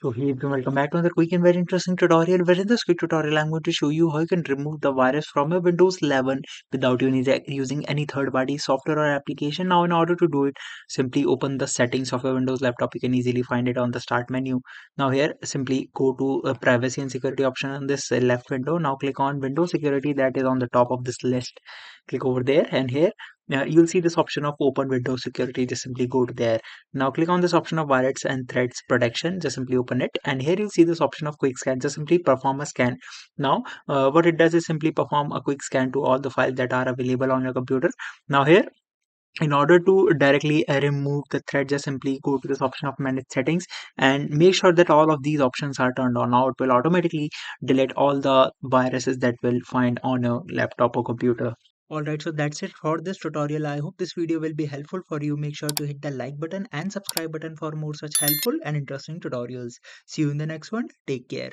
So hey everyone, welcome back to another quick and very interesting tutorial. Where in this quick tutorial, I'm going to show you how you can remove the virus from your Windows 11 without using any third-party software or application. Now, in order to do it, simply open the settings of your Windows laptop. You can easily find it on the Start menu. Now here, simply go to Privacy and Security option on this left window. Now click on Windows Security that is on the top of this list. Click over there, and here you'll see this option of Open Windows Security. Just simply go to there. Now click on this option of viruses and threats protection. Just simply open it, and here you'll see this option of quick scan. Just simply perform a scan. Now what it does is simply perform a quick scan to all the files that are available on your computer. Now here, in order to directly remove the thread, just simply go to this option of manage settings and make sure that all of these options are turned on. Now it will automatically delete all the viruses that will find on your laptop or computer. Alright, so that's it for this tutorial. I hope this video will be helpful for you. Make sure to hit the like button and subscribe button for more such helpful and interesting tutorials. See you in the next one. Take care.